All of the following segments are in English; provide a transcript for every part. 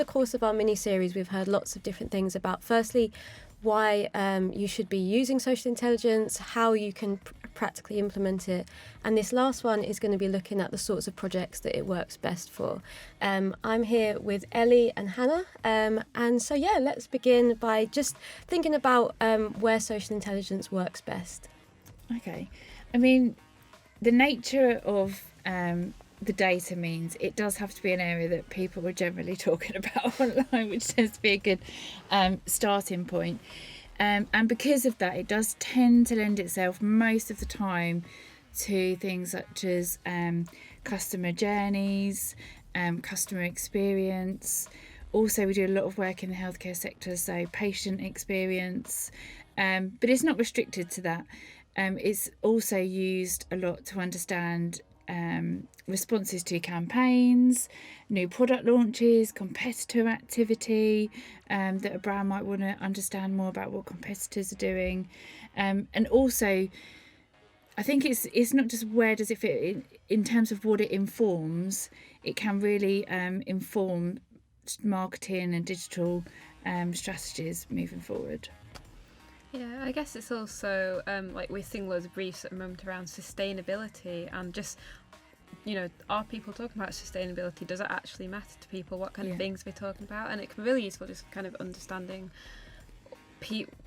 the course of our mini-series, we've heard lots of different things about, firstly, why you should be using social intelligence, how you can practically implement it. And this last one is going to be looking at the sorts of projects that it works best for. I'm here with Ellie and Hannah. And so, yeah, let's begin by just thinking about where social intelligence works best. Okay. I mean, the nature of the data means it does have to be an area that people are generally talking about online, which tends to be a good starting point. And because of that, it does tend to lend itself most of the time to things such as customer journeys, customer experience. Also, we do a lot of work in the healthcare sector, so patient experience, but it's not restricted to that. It's also used a lot to understand responses to campaigns, new product launches, competitor activity, that a brand might want to understand more about what competitors are doing. And also, I think it's not just where does it fit in terms of what it informs. It can really inform marketing and digital strategies moving forward. Yeah, I guess it's also like we're seeing loads of briefs at the moment around sustainability and just, are people talking about sustainability? Does it actually matter to people? What kind of things we're talking about? And it can be really useful just kind of understanding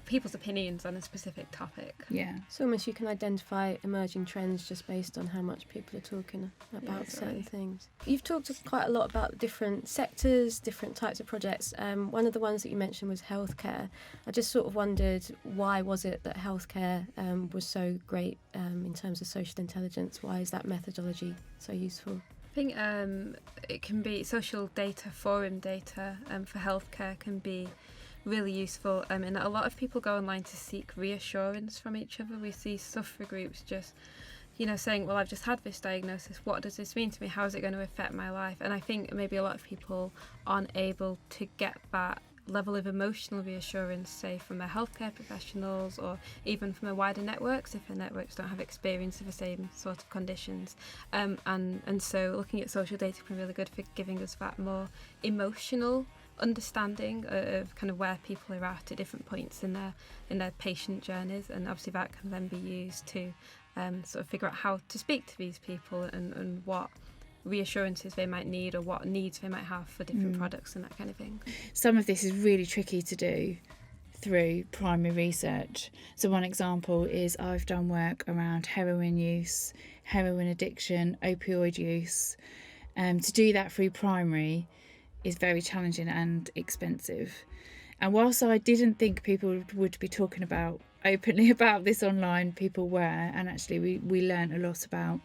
people's opinions on a specific topic. Yeah. So almost you can identify emerging trends just based on how much people are talking about certain things. You've talked quite a lot about different sectors, different types of projects. One of the ones that you mentioned was healthcare. I just sort of wondered, why was it that healthcare was so great in terms of social intelligence? Why is that methodology so useful? I think it can be social data, forum data for healthcare can be really useful, and a lot of people go online to seek reassurance from each other. We see sufferer groups just saying, well, I've just had this diagnosis, what does this mean to me, how is it going to affect my life? And I think maybe a lot of people aren't able to get that level of emotional reassurance, say from their healthcare professionals or even from their wider networks, if their networks don't have experience of the same sort of conditions, and so looking at social data can be really good for giving us that more emotional understanding of kind of where people are at different points in their patient journeys, and obviously that can then be used to sort of figure out how to speak to these people and what reassurances they might need or what needs they might have for different products and that kind of thing. Some of this is really tricky to do through primary research. So one example is I've done work around heroin use, heroin addiction, opioid use. To do that through primary is very challenging and expensive. And whilst I didn't think people would be talking openly about this online, people were, and actually we learned a lot about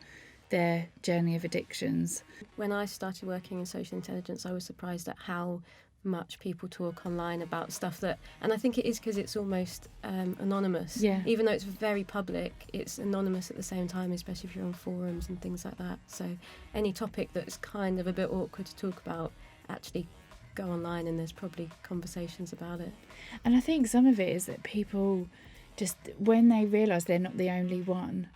their journey of addictions. When I started working in social intelligence, I was surprised at how much people talk online about stuff that, and I think it is because it's almost anonymous. Yeah. Even though it's very public, it's anonymous at the same time, especially if you're on forums and things like that. So any topic that's kind of a bit awkward to talk about, actually go online and there's probably conversations about it. And I think some of it is that people just, when they realise they're not the only one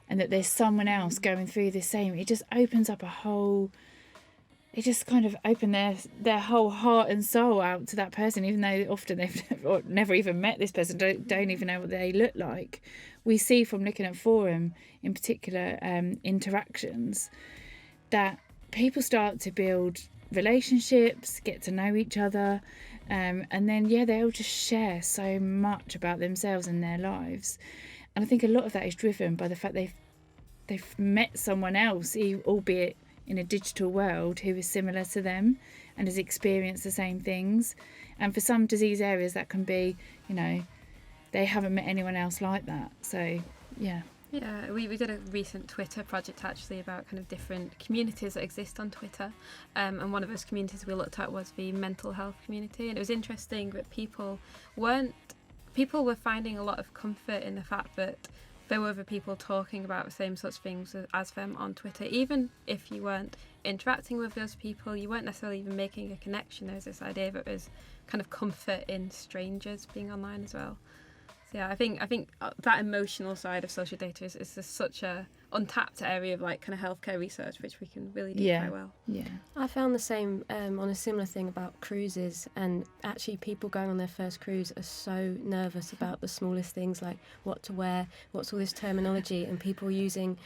and that there's someone else going through the same, it just opens up it just kind of open their whole heart and soul out to that person, even though often they've never even met this person, don't even know what they look like. We see from looking at forum in particular interactions that people start to build relationships, get to know each other, and then they'll just share so much about themselves and their lives. And I think a lot of that is driven by the fact they've met someone else, albeit in a digital world, who is similar to them and has experienced the same things. And for some disease areas that can be, they haven't met anyone else like that. So Yeah, we did a recent Twitter project actually about kind of different communities that exist on Twitter, and one of those communities we looked at was the mental health community, and it was interesting that people were finding a lot of comfort in the fact that there were other people talking about the same sorts of things as them on Twitter. Even if you weren't interacting with those people, you weren't necessarily even making a connection. There's this idea that there's kind of comfort in strangers being online as well. So yeah, I think that emotional side of social data is just such a untapped area of like kind of healthcare research, which we can really do quite well. Yeah. I found the same on a similar thing about cruises, and actually people going on their first cruise are so nervous about the smallest things like what to wear, what's all this terminology, and people using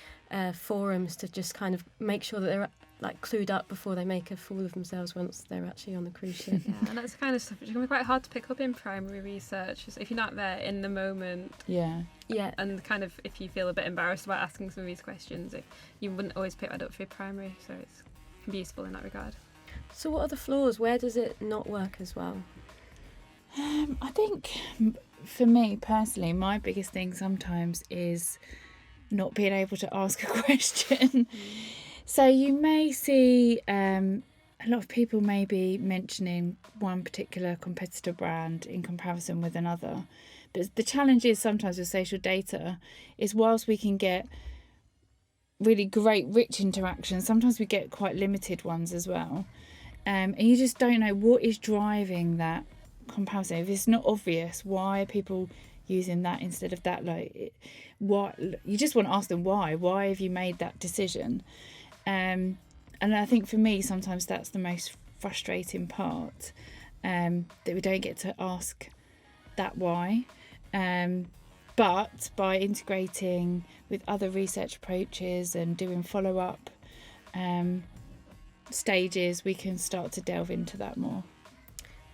forums to just kind of make sure that they're like clued up before they make a fool of themselves once they're actually on the cruise ship. Yeah, and that's the kind of stuff which can be quite hard to pick up in primary research if you're not there in the moment. Yeah. And kind of if you feel a bit embarrassed about asking some of these questions, you wouldn't always pick that up for your primary, so it can be useful in that regard. So what are the flaws? Where does it not work as well? I think for me personally, my biggest thing sometimes is not being able to ask a question. So you may see a lot of people may be mentioning one particular competitor brand in comparison with another. But the challenge is sometimes with social data is whilst we can get really great, rich interactions, sometimes we get quite limited ones as well. And you just don't know what is driving that comparison. If it's not obvious, why are people using that instead of that? Like, what you just want to ask them why. Why have you made that decision? And I think for me, sometimes that's the most frustrating part, that we don't get to ask that why. But by integrating with other research approaches and doing follow-up stages, we can start to delve into that more.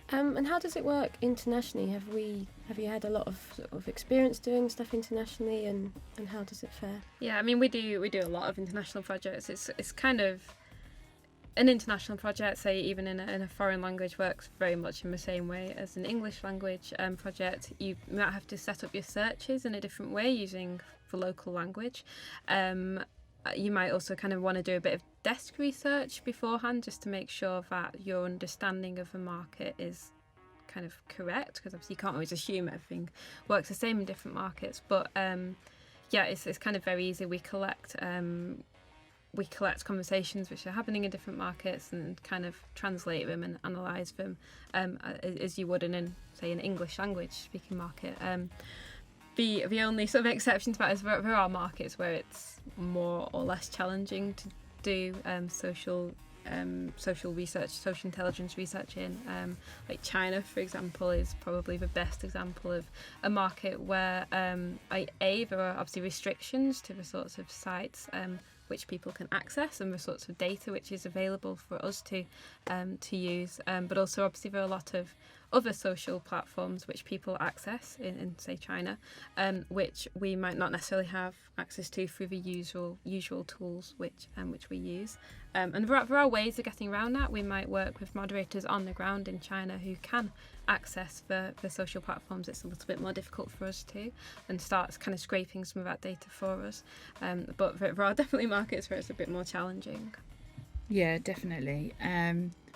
And how does it work internationally? Have you had a lot of sort of experience doing stuff internationally, and how does it fare? Yeah, I mean we do a lot of international projects. It's kind of an international project, say even in a foreign language, works very much in the same way as an English language project. You might have to set up your searches in a different way using the local language. You might also kind of want to do a bit of desk research beforehand just to make sure that your understanding of the market is kind of correct, because obviously you can't always assume everything works the same in different markets. But it's kind of very easy. We collect conversations which are happening in different markets and kind of translate them and analyse them as you would in an English language speaking market. The only sort of exception to that is there are markets where it's more or less challenging to do social research, social intelligence research in. Like China, for example, is probably the best example of a market where there are obviously restrictions to the sorts of sites which people can access and the sorts of data which is available for us to use, but also obviously there are a lot of other social platforms which people access in say China, which we might not necessarily have access to through the usual tools which we use, and there are ways of getting around that. We might work with moderators on the ground in China who can access the social platforms. It's a little bit more difficult for us to, and start kind of scraping some of that data for us, but there are definitely markets where it's a bit more challenging. Yeah, definitely.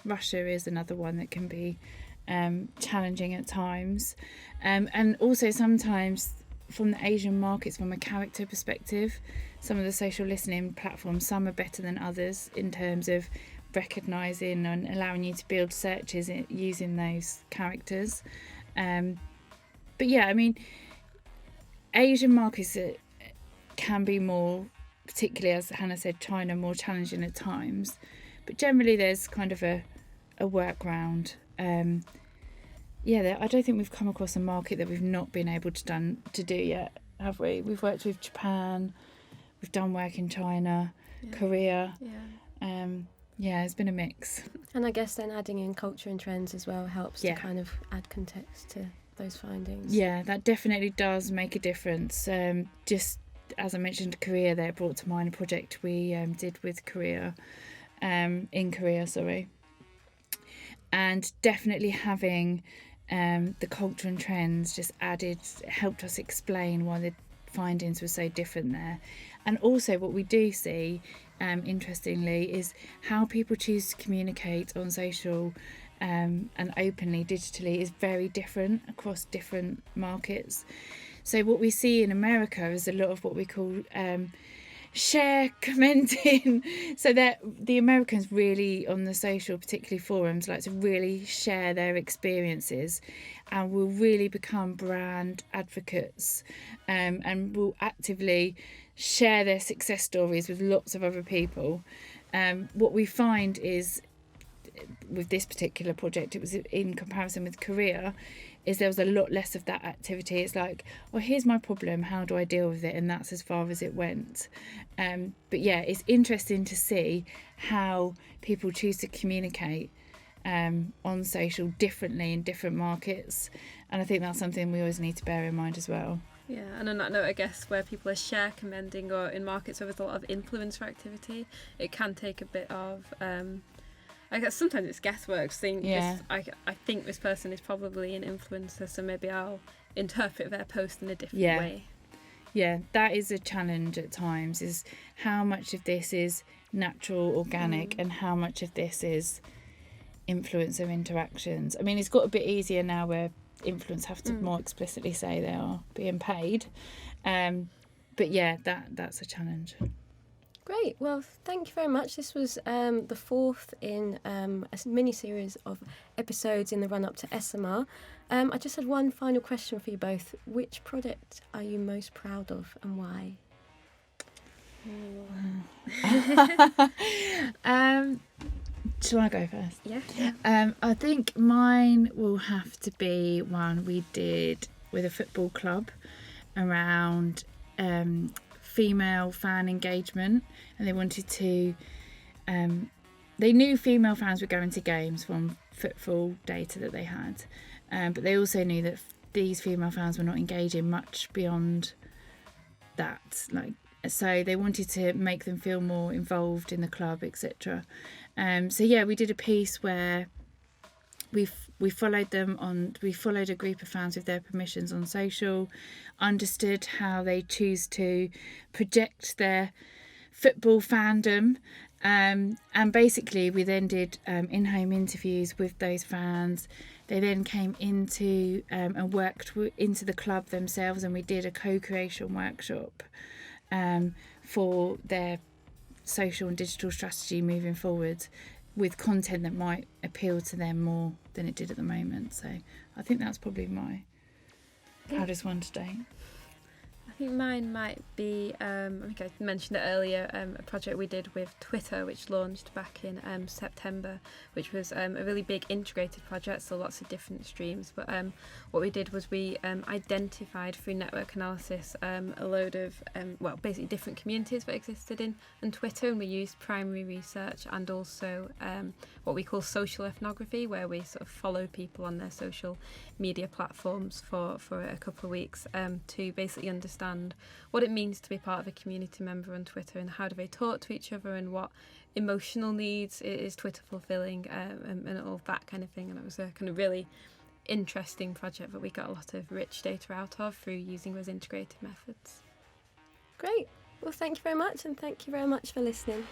Russia is another one that can be challenging at times, and also sometimes from the Asian markets, from a character perspective, some of the social listening platforms, some are better than others in terms of recognising and allowing you to build searches using those characters. But yeah, I mean, Asian markets can be more, particularly as Hannah said, China, more challenging at times, but generally there's kind of a workaround. I don't think we've come across a market that we've not been able to do yet, have we? We've worked with Japan, we've done work in China, Korea. It's been a mix. And I guess then adding in culture and trends as well helps to kind of add context to those findings. Yeah, that definitely does make a difference. Just as I mentioned, Korea there brought to mind a project we did with Korea, in Korea, sorry. And definitely having the culture and trends just helped us explain why the findings were so different there. And also what we do see, interestingly, is how people choose to communicate on social and openly, digitally, is very different across different markets. So what we see in America is a lot of what we call share commenting. So that the Americans really on the social, particularly forums, like to really share their experiences and will really become brand advocates, and will actively share their success stories with lots of other people. What we find is, with this particular project, it was in comparison with Korea, is there was a lot less of that activity. It's like, oh, here's my problem, how do I deal with it? And that's as far as it went. But yeah, it's interesting to see how people choose to communicate on social differently in different markets. And I think that's something we always need to bear in mind as well. Yeah, and on that note, I guess where people are share commending, or in markets where there's a lot of influencer activity, it can take a bit of I guess sometimes it's guesswork. I think this person is probably an influencer, so maybe I'll interpret their post in a different way. Yeah, that is a challenge at times, is how much of this is natural, organic, and how much of this is influencer interactions. I mean, it's got a bit easier now where influencers have to more explicitly say they are being paid. But yeah, that's a challenge. Great. Well, thank you very much. This was the fourth in a mini-series of episodes in the run-up to Esomar. I just had one final question for you both. Which project are you most proud of and why? Shall I go first? Yeah. I think mine will have to be one we did with a football club around female fan engagement, and they wanted to they knew female fans were going to games from football data that they had, but they also knew that these female fans were not engaging much beyond that, so they wanted to make them feel more involved in the club, etc. So yeah, we did a piece where we followed a group of fans with their permissions on social, understood how they choose to project their football fandom, and basically we then did in-home interviews with those fans. They then came into and worked into the club themselves, and we did a co-creation workshop for their social and digital strategy moving forward, with content that might appeal to them more than it did at the moment. So I think that's probably my proudest one to date. I think mine might be, I think I mentioned it earlier, a project we did with Twitter, which launched back in September, which was a really big integrated project, so lots of different streams. But what we did was we identified through network analysis a load of, basically different communities that existed in Twitter, and we used primary research and also what we call social ethnography, where we sort of follow people on their social media platforms for a couple of weeks to basically understand what it means to be part of a community member on Twitter, and how do they talk to each other, and what emotional needs is Twitter fulfilling, and all that kind of thing. And it was a kind of really interesting project that we got a lot of rich data out of through using those integrated methods. Great. Well, thank you very much, and thank you very much for listening.